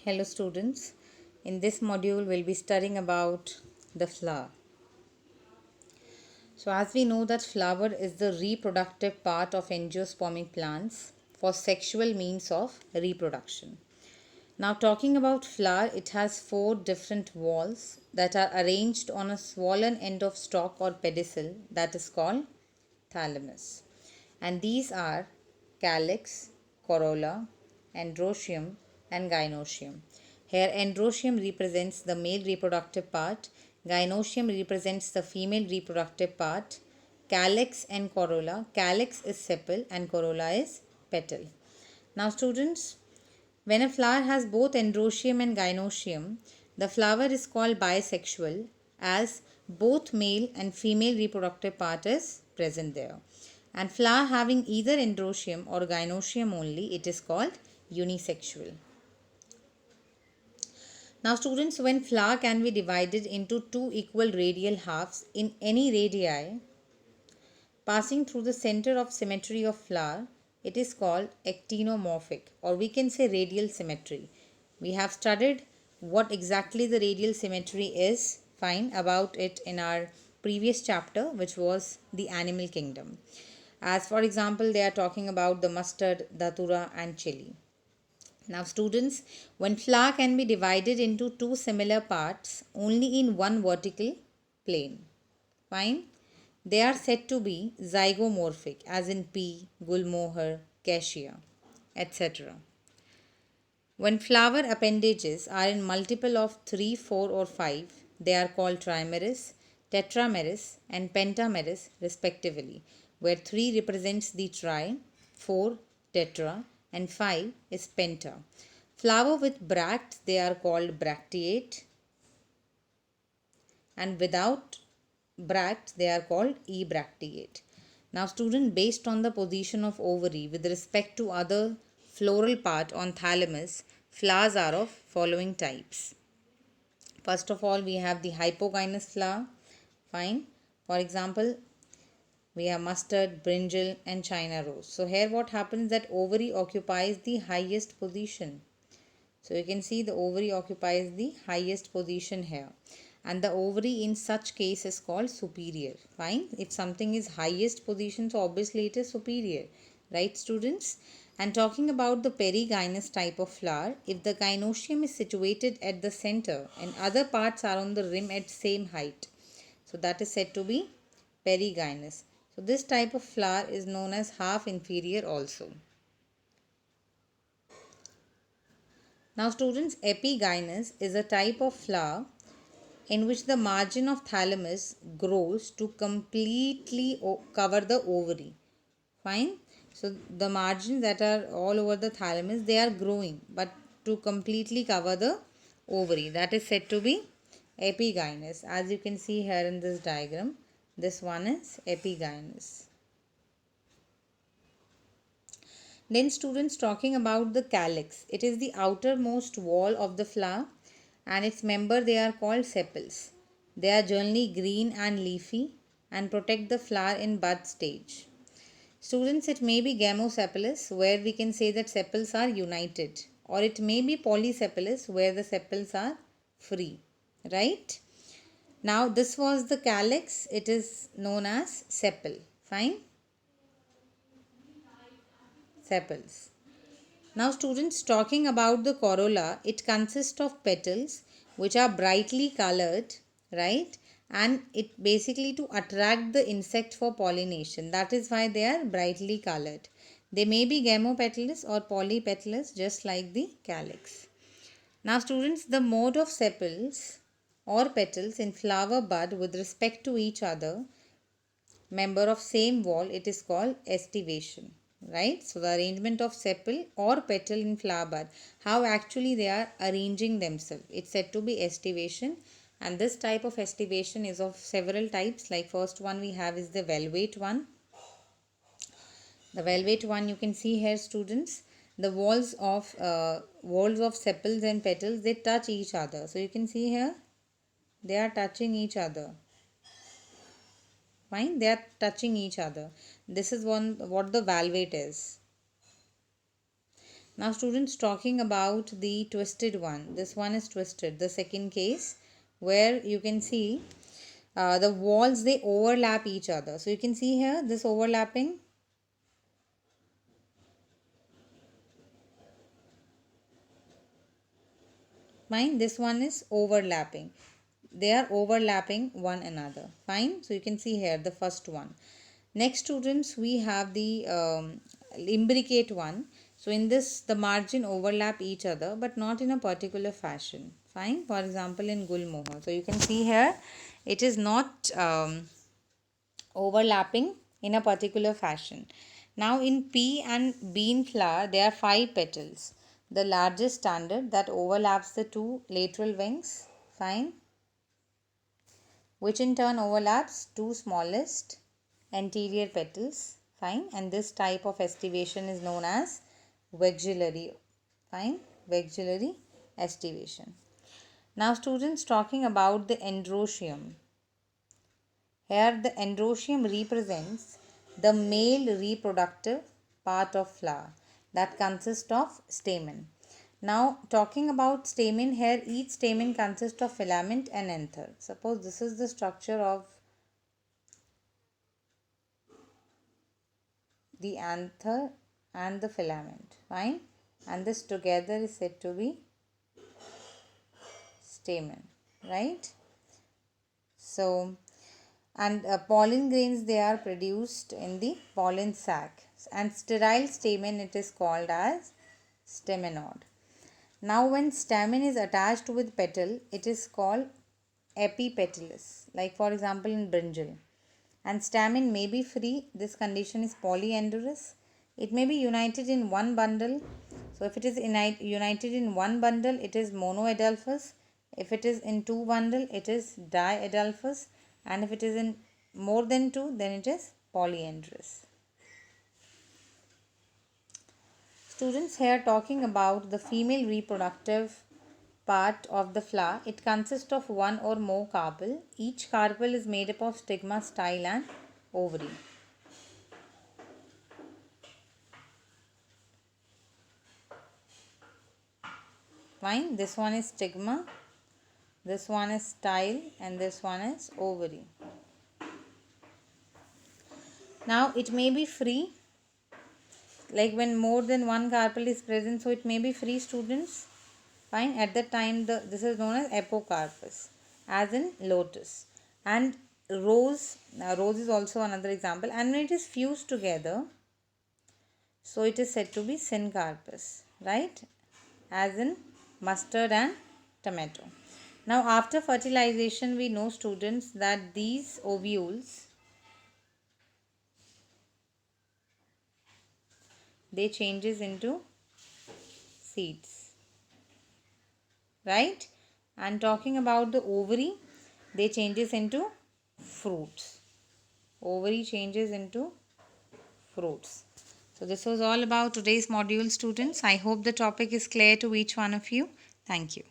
Hello students, in this module we'll be studying about the flower. So as we know that flower is the reproductive part of angiospermic plants for sexual means of reproduction. Now talking about flower, it has 4 different walls that are arranged on a swollen end of stalk or pedicel that is called thalamus. And these are calyx, corolla, androecium and gynoecium. Here androecium represents the male reproductive part, gynoecium represents the female reproductive part, calyx and corolla. Calyx is sepal and corolla is petal. Now students, when a flower has both androecium and gynoecium, the flower is called bisexual as both male and female reproductive part is present there. And flower having either androecium or gynoecium only, it is called unisexual. Now students, when flower can be divided into two equal radial halves in any radii passing through the center of symmetry of flower, it is called actinomorphic, or we can say radial symmetry. We have studied what exactly the radial symmetry is, fine, about it in our previous chapter, which was the animal kingdom. As for example, they are talking about the mustard, datura and chili. Now students, when flower can be divided into two similar parts only in one vertical plane, fine, they are said to be zygomorphic, as in pea, gulmohar, cassia, etc. When flower appendages are in multiple of 3, 4 or 5, they are called trimeres, tetrameres and pentameres respectively, where 3 represents the tri, 4 tetra and 5 is penta. Flower with bracts, they are called bracteate, and without bracts they are called ebracteate. Now student, based on the position of ovary with respect to other floral part on thalamus, flowers are of following types. First of all, we have the hypogynous flower, fine. For example, we have mustard, brinjal and china rose. So here what happens that ovary occupies the highest position. So you can see the ovary occupies the highest position here, and the ovary in such case is called superior. Fine, if something is highest position, so obviously it is superior, right students? And talking about the perigynous type of flower, if the gynoecium is situated at the center and other parts are on the rim at same height, so that is said to be perigynous. So this type of flower is known as half inferior also. Now students, epigynous is a type of flower in which the margin of thalamus grows to completely cover the ovary. Fine. So the margins that are all over the thalamus, they are growing but to completely cover the ovary. That is said to be epigynous. As you can see here in this diagram, this one is epigynous. Then students, talking about the calyx, it is the outermost wall of the flower and its member they are called sepals. They are generally green and leafy and protect the flower in bud stage. Students, it may be gamosepalous where we can say that sepals are united, or it may be polysepalous where the sepals are free, right? Now this was the calyx, it is known as sepal, fine, sepals. Now students, talking about the corolla, it consists of petals which are brightly colored, right? And it basically to attract the insect for pollination. That is why they are brightly colored. They may be gamopetalous or polypetalous just like the calyx. Now students, the mode of sepals or petals in flower bud with respect to each other member of same wall, it is called estivation, right? So the arrangement of sepal or petal in flower bud, how actually they are arranging themselves, it's said to be estivation. And this type of estivation is of several types. Like first one we have is the velvet one. The velvet one, you can see here students, the walls of sepals and petals, they touch each other. So you can see here they are touching each other. Fine, they are touching each other. This is one what the valvate is. Now students, talking about the twisted one, this one is twisted, the second case, where you can see the walls, they overlap each other. So you can see here this overlapping. Fine, this one is overlapping. They are overlapping one another. Fine, so you can see here the first one. Next students, we have the imbricate one. So in this, the margin overlap each other but not in a particular fashion. Fine, for example in Gulmohar. So you can see here it is not overlapping in a particular fashion. Now in pea and bean flower, there are 5 petals. The largest standard that overlaps the 2 lateral wings, fine, which in turn overlaps 2 smallest anterior petals, fine, and this type of estivation is known as vexillary, fine, vexillary estivation. Now students, talking about the androecium. Here the androecium represents the male reproductive part of flower that consists of stamen. Now talking about stamen, here each stamen consists of filament and anther. Suppose this is the structure of the anther and the filament, fine, and this together is said to be stamen, right? So, and pollen grains, they are produced in the pollen sac, and sterile stamen, it is called as staminode. Now when stamen is attached with petal, it is called epipetalous, like for example in brinjal. And stamen may be free, this condition is polyandrous. It may be united in one bundle. So if it is united in one bundle, it is monoadelphous. If it is in two bundle, it is diadelphous. And if it is in more than 2, then it is polyandrous. Students, here talking about the female reproductive part of the flower. It consists of 1 or more carpel. Each carpel is made up of stigma, style and ovary. Fine, this one is stigma, this one is style, and this one is ovary. Now it may be free, like when more than one carpel is present, so it may be free, students. Fine, at that time this is known as apocarpus, as in lotus. And rose, rose is also another example, and when it is fused together, so it is said to be syncarpus, right, as in mustard and tomato. Now after fertilization, we know, students, that these ovules, they changes into seeds, right? And talking about the ovary, they changes into fruits. Ovary changes into fruits. So this was all about today's module, students. I hope the topic is clear to each one of you. Thank you.